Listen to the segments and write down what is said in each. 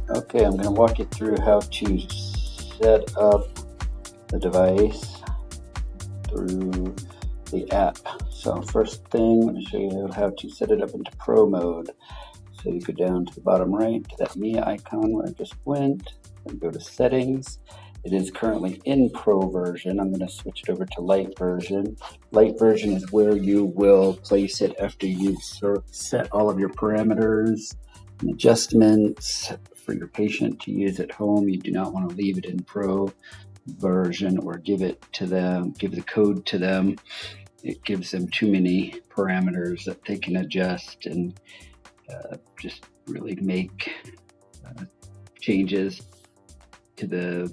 Okay, I'm going to walk you through how to set up the device through the app. So first thing, I'm going to show you how to set it up into Pro mode. So you go down to the bottom right to that Me icon where I just went, and go to Settings. It is currently in Pro version. I'm going to switch it over to Light version. Light version is where you will place it after you've set all of your parameters and adjustments for your patient to use at home. You do not want to leave it in Pro version or give the code to them. It gives them too many parameters that they can adjust and just really make changes to their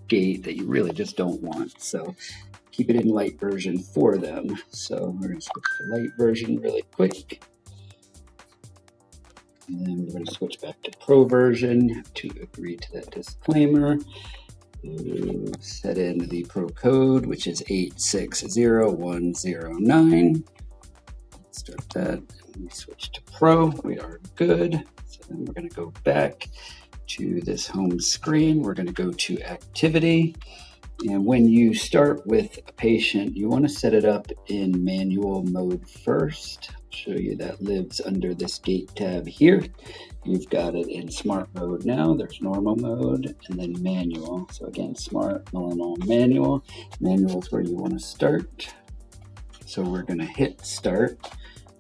gait that you really just don't want. So keep it in light version for them. So we're going to switch to light version really quick. And then we're going to switch back to Pro version to agree to that disclaimer. Set in the Pro code, which is 860109. Start that. We switch to Pro. We are good. So then we're going to go back to this home screen. We're going to go to Activity. And when you start with a patient, you want to set it up in manual mode first. I'll show you that lives under this gait tab here. You've got it in smart mode now. There's normal mode and then manual. So again, smart, normal, manual. Manual is where you want to start. So we're going to hit start.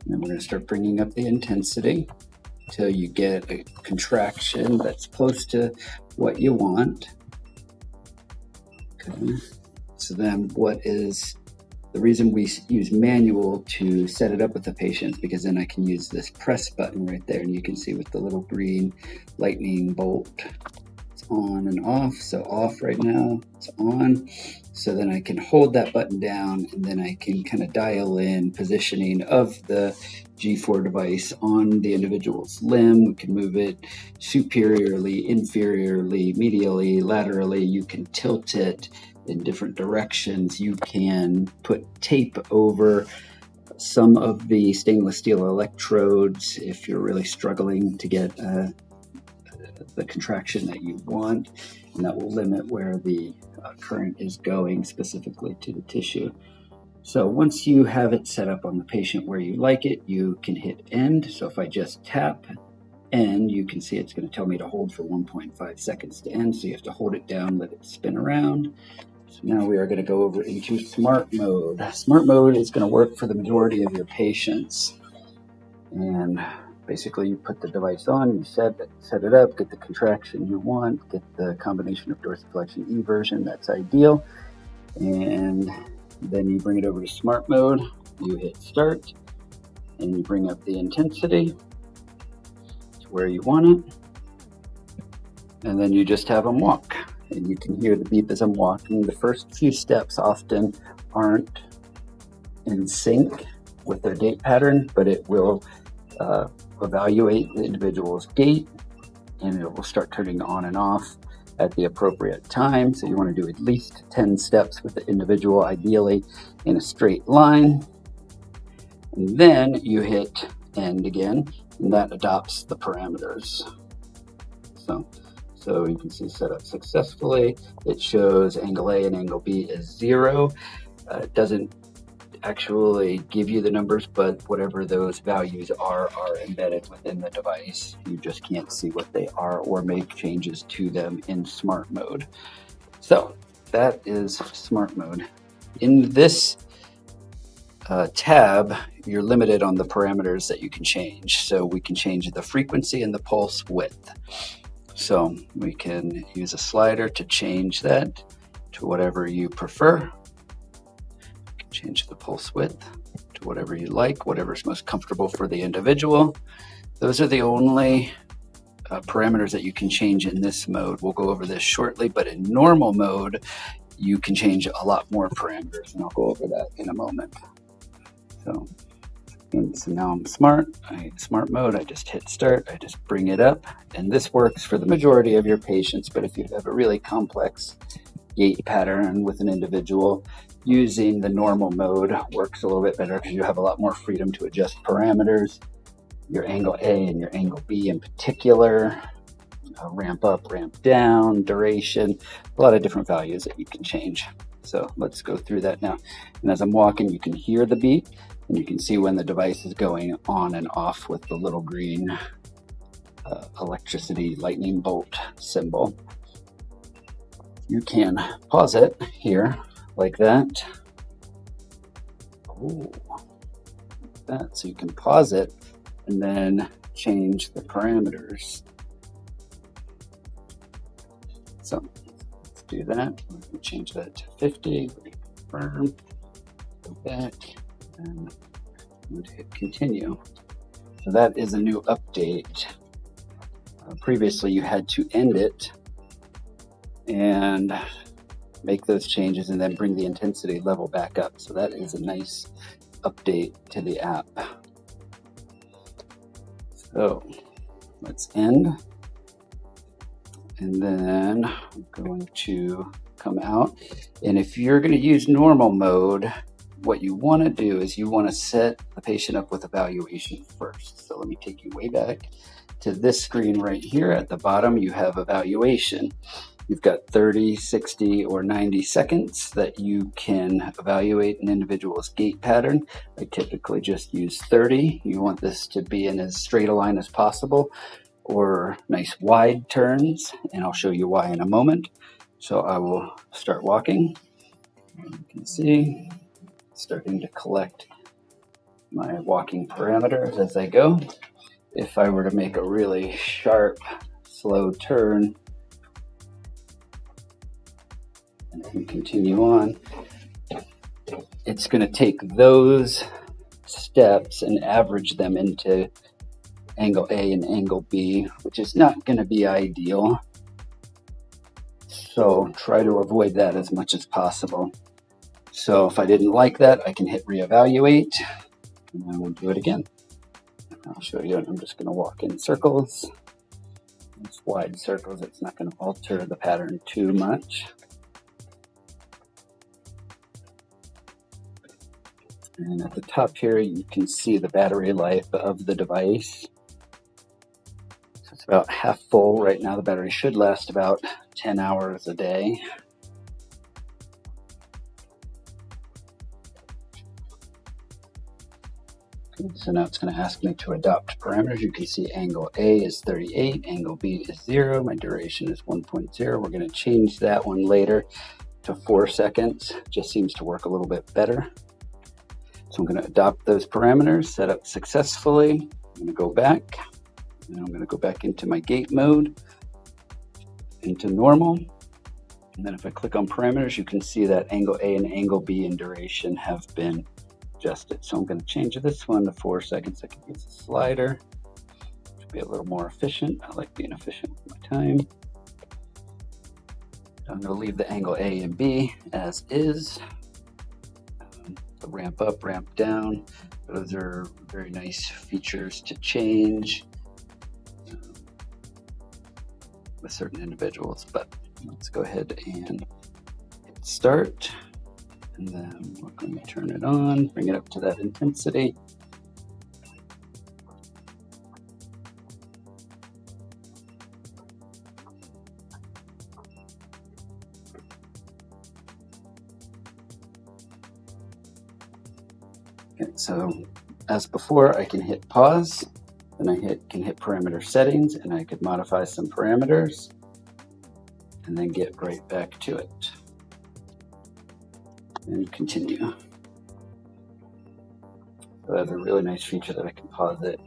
And then we're going to start bringing up the intensity until you get a contraction that's close to what you want. Okay. So then what is the reason we use manual to set it up with the patients, because then I can use this press button right there and you can see with the little green lightning bolt, it's on and off. So off right now, it's on. So then I can hold that button down and then I can kind of dial in positioning of the G4 device on the individual's limb. We can move it superiorly, inferiorly, medially, laterally. You can tilt it in different directions. You can put tape over some of the stainless steel electrodes if you're really struggling to get the contraction that you want, and that will limit where the current is going specifically to the tissue. So once you have it set up on the patient where you like it, you can hit end. So if I just tap end, you can see it's going to tell me to hold for 1.5 seconds to end. So you have to hold it down, let it spin around. So now we are going to go over into smart mode. Smart mode is going to work for the majority of your patients. And basically you put the device on, you set it up, get the contraction you want, get the combination of dorsiflexion eversion, that's ideal. And then you bring it over to smart mode, you hit start, and you bring up the intensity to where you want it. And then you just have them walk. And you can hear the beep as I'm walking. The first few steps often aren't in sync with their gait pattern, but it will evaluate the individual's gait and it will start turning on and off at the appropriate time. So you want to do at least 10 steps with the individual, ideally in a straight line. And then you hit end again, and that adopts the parameters. So you can see set up successfully. It shows angle A and angle B is 0. It doesn't actually give you the numbers, but whatever those values are embedded within the device. You just can't see what they are or make changes to them in smart mode. So that is smart mode. In this tab, you're limited on the parameters that you can change. So we can change the frequency and the pulse width. So we can use a slider to change that to whatever you prefer. You can change the pulse width to whatever you like, whatever's most comfortable for the individual. Those are the only parameters that you can change in this mode. We'll go over this shortly, but in normal mode, you can change a lot more parameters, and I'll go over that in a moment. So now I'm smart mode, I just hit start, I just bring it up, and this works for the majority of your patients, but if you have a really complex gait pattern with an individual, using the normal mode works a little bit better because you have a lot more freedom to adjust parameters your angle A and your angle B in particular, ramp up, ramp down, duration, a lot of different values that you can change. So let's go through that now. And as I'm walking, you can hear the beep and you can see when the device is going on and off with the little green electricity lightning bolt symbol. You can pause it here like that. Ooh, like that. So you can pause it and then change the parameters. So let's do that. We can change that to 50, confirm, go back, and hit continue. So that is a new update. Previously, you had to end it and make those changes and then bring the intensity level back up. So that is a nice update to the app. So let's end. And then I'm going to come out. And if you're going to use normal mode, what you want to do is you want to set the patient up with evaluation first. So let me take you way back to this screen right here. At the bottom, you have evaluation. You've got 30, 60, or 90 seconds that you can evaluate an individual's gait pattern. I typically just use 30. You want this to be in as straight a line as possible, or nice wide turns, and I'll show you why in a moment. So I will start walking. You can see starting to collect my walking parameters as I go. If I were to make a really sharp, slow turn and then continue on, it's going to take those steps and average them into angle A and angle B, which is not going to be ideal. So try to avoid that as much as possible. So if I didn't like that, I can hit reevaluate and I will do it again. I'll show you. I'm just going to walk in circles. It's wide circles. It's not going to alter the pattern too much. And at the top here, you can see the battery life of the device. So it's about half full right now. The battery should last about 10 hours a day. Okay, so now it's going to ask me to adopt parameters. You can see angle A is 38, angle B is 0, my duration is 1.0. We're going to change that one later to 4 seconds. Just seems to work a little bit better. So I'm going to adopt those parameters, set up successfully. I'm going to go back, and I'm going to go back into my gait mode, into normal. And then if I click on parameters, you can see that angle A and angle B in duration have been adjusted. So I'm going to change this one to 4 seconds. I can use the slider to be a little more efficient. I like being efficient with my time. I'm going to leave the angle A and B as is. The ramp up, ramp down. Those are very nice features to change with certain individuals. But let's go ahead and hit start. And then we're going to turn it on, bring it up to that intensity. Okay, so as before, I can hit pause, then I can hit parameter settings, and I could modify some parameters, and then get right back to it. And continue. So that's a really nice feature that I can pause it,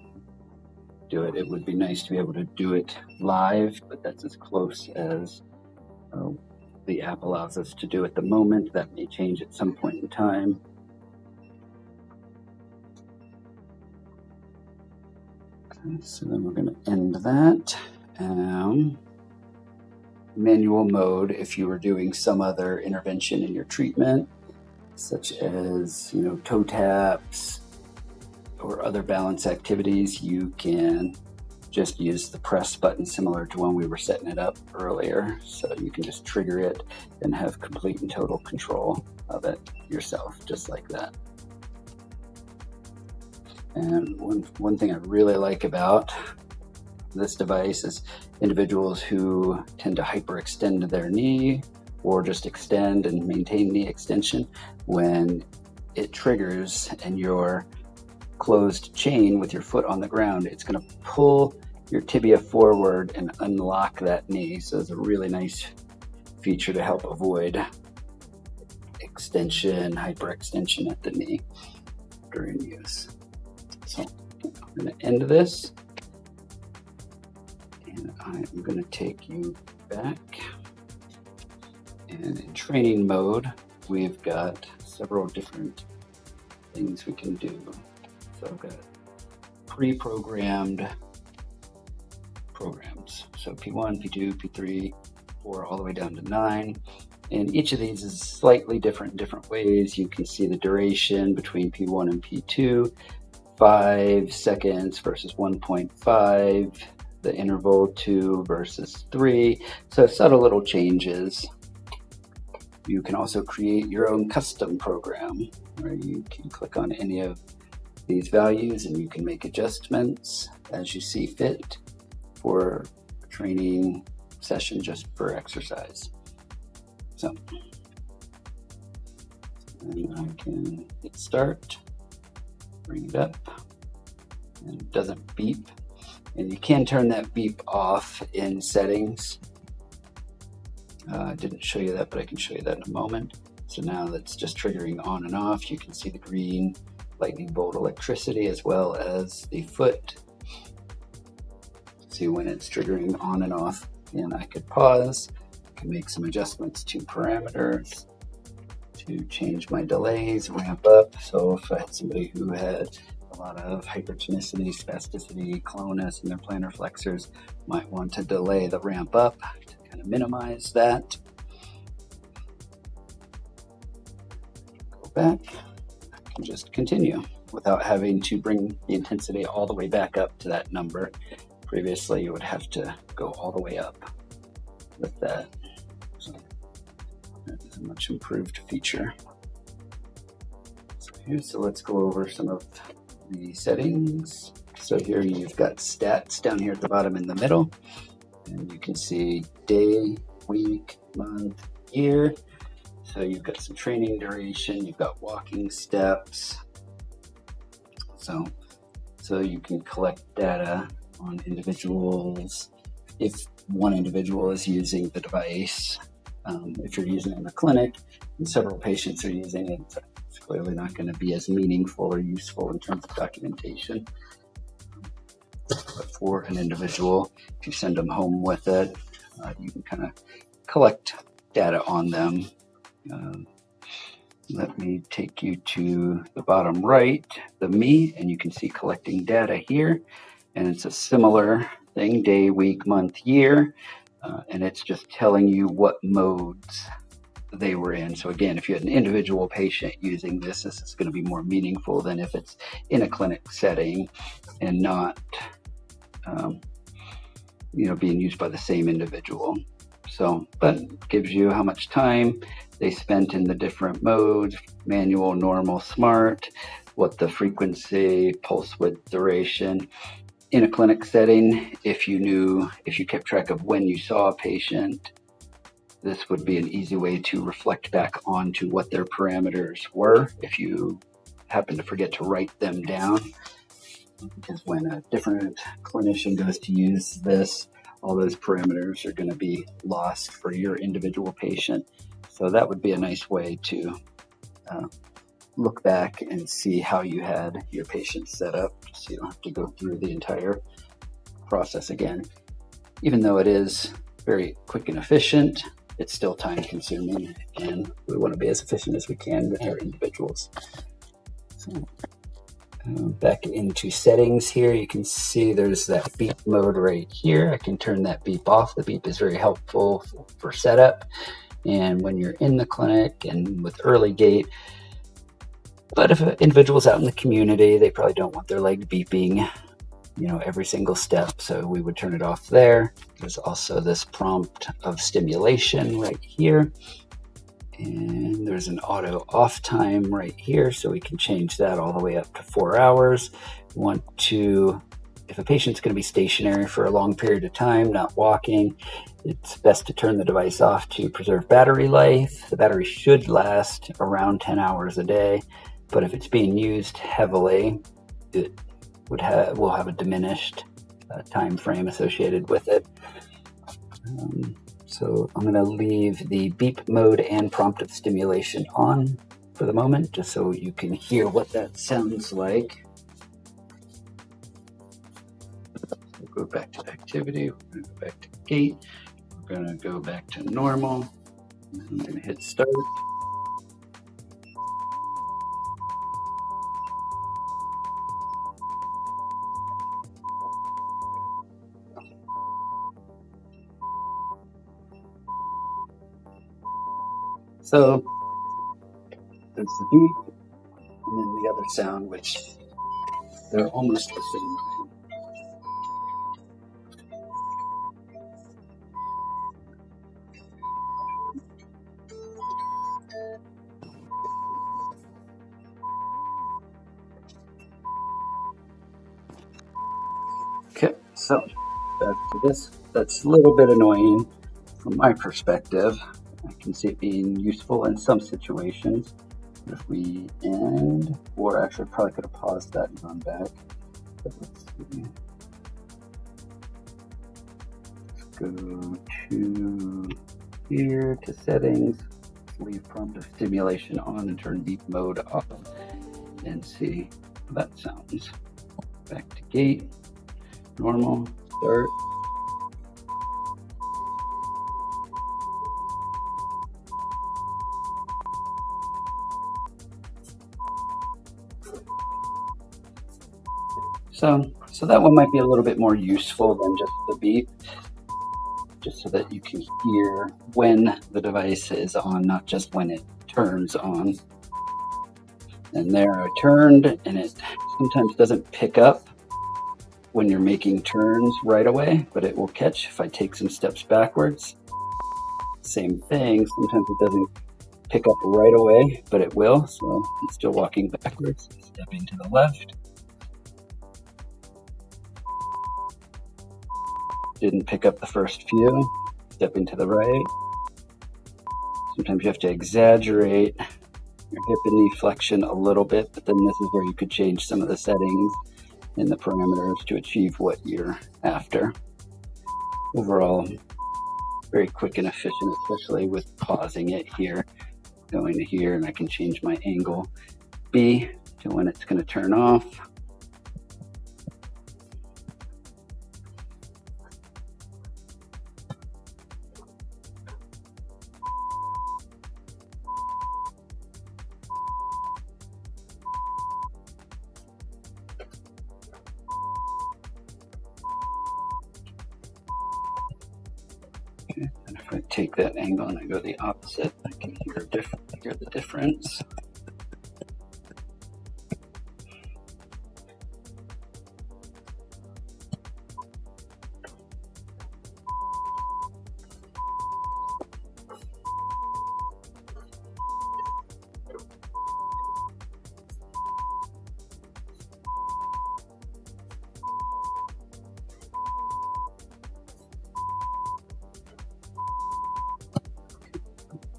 do it. It would be nice to be able to do it live, but that's as close as the app allows us to do at the moment. That may change at some point in time. Okay, so then we're going to end that. Manual mode, if you were doing some other intervention in your treatment, such as, toe taps or other balance activities, you can just use the press button similar to when we were setting it up earlier. So you can just trigger it and have complete and total control of it yourself, just like that. And one thing I really like about this device is individuals who tend to hyperextend their knee or just extend and maintain knee extension. When it triggers and you're closed chain with your foot on the ground, it's going to pull your tibia forward and unlock that knee. So it's a really nice feature to help avoid extension, hyperextension at the knee during use. So I'm going to end this, and I'm going to take you back. And in training mode, we've got several different things we can do. So I've got pre-programmed programs. So P1, P2, P3, 4, all the way down to 9. And each of these is slightly different in different ways. You can see the duration between P1 and P2, 5 seconds versus 1.5, the interval 2 versus 3. So subtle little changes. You can also create your own custom program where you can click on any of these values and you can make adjustments as you see fit for a training session just for exercise. So, and I can hit start, bring it up, and it doesn't beep. And you can turn that beep off in settings. I didn't show you that, but I can show you that in a moment. So now that's just triggering on and off. You can see the green lightning bolt electricity as well as the foot. See when it's triggering on and off. And I could pause, I can make some adjustments to parameters to change my delays, ramp up. So if I had somebody who had a lot of hypertonicity, spasticity, clonus in their plantar flexors, might want to delay the ramp up to kind of minimize that. Go back, I can just continue without having to bring the intensity all the way back up to that number. Previously, you would have to go all the way up with that. So that is a much improved feature. So let's go over some of the settings. So here you've got stats down here at the bottom in the middle, and you can see day, week, month, year. So you've got some training duration, you've got walking steps. So you can collect data on individuals if one individual is using the device. If you're using it in the clinic and several patients are using it, it's clearly not going to be as meaningful or useful in terms of documentation. But for an individual, if you send them home with it, you can kind of collect data on them. Let me take you to the bottom right, the me, and you can see collecting data here. And it's a similar thing, day, week, month, year. And it's just telling you what modes they were in. So again, if you had an individual patient using this is going to be more meaningful than if it's in a clinic setting and not being used by the same individual. So, but it gives you how much time they spent in the different modes, manual, normal, smart, what the frequency, pulse width, duration. In a clinic setting, if you kept track of when you saw a patient, this would be an easy way to reflect back onto what their parameters were if you happen to forget to write them down. Because when a different clinician goes to use this, all those parameters are going to be lost for your individual patient. So that would be a nice way to look back and see how you had your patient set up, so you don't have to go through the entire process again. Even though it is very quick and efficient, it's still time consuming, and we want to be as efficient as we can with our individuals. So back into settings here, you can see there's that beep mode right here. I can turn that beep off. The beep is very helpful for setup and when you're in the clinic and with early gait. But if an individual's out in the community, they probably don't want their leg beeping, every single step. So we would turn it off there. There's also this prompt of stimulation right here. And there's an auto off time right here, so we can change that all the way up to 4 hours. We want to, if a patient's going to be stationary for a long period of time, not walking, it's best to turn the device off to preserve battery life. The battery should last around 10 hours a day, but if it's being used heavily, it will have a diminished time frame associated with it. So I'm going to leave the beep mode and promptive stimulation on for the moment, just so you can hear what that sounds like. We'll go back to activity, we're going to go back to gait, we're going to go back to normal, and I'm going to hit start. So there's the beep, and then the other sound, which they're almost the same. Okay, so back to this. That's a little bit annoying from my perspective. I can see it being useful in some situations. If we end, or actually probably could have paused that and gone back. But let's see. Let's go to here to settings, leave promptive stimulation on and turn beep mode off and see how that sounds. Back to gait, normal, start. So that one might be a little bit more useful than just the beep, just so that you can hear when the device is on, not just when it turns on. And there I turned, and it sometimes doesn't pick up when you're making turns right away, but it will catch if I take some steps backwards. Same thing, sometimes it doesn't pick up right away, but it will, so I'm still walking backwards, stepping to the left. Didn't pick up the first few, stepping to the right. Sometimes you have to exaggerate your hip and knee flexion a little bit, but then this is where you could change some of the settings in the parameters to achieve what you're after. Overall, very quick and efficient, especially with pausing it here, going to here, and I can change my angle B to when it's going to turn off. Okay, and if I take that angle and I go the opposite, I can hear the difference.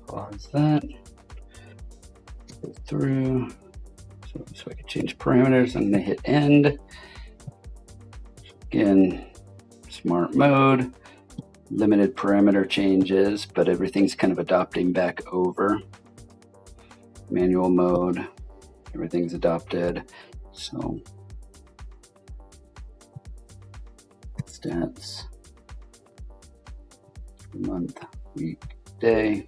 Pause that, go through, so I can change parameters. I'm going to hit end. Again, smart mode, limited parameter changes, but everything's kind of adopting back over. Manual mode, everything's adopted. So stats, month, week, day.